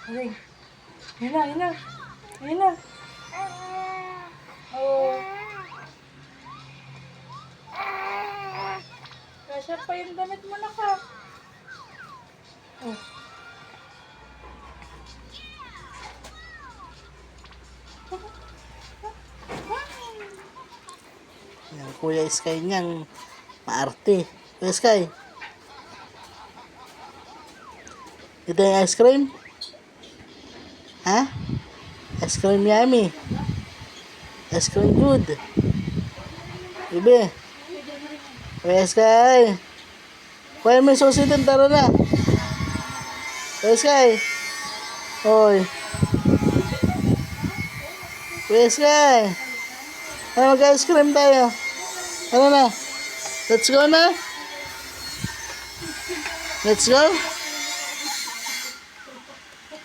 Aling. Ayun na, ayun na. Ayun na. Oh. Kasya pa yung damit mo na ka. Oh. Yan, Kuya Sky niyang maarte. Kuya Sky, ito yung ice cream? Ha? Ice cream yummy. Ice cream good. Bibi. Kuya Sky. Kuya may susi din, tara na. Kuya Sky. Hoy. Kuya Sky. Ano, mag-ice cream tayo. Ano na? Let's go na. Let's go.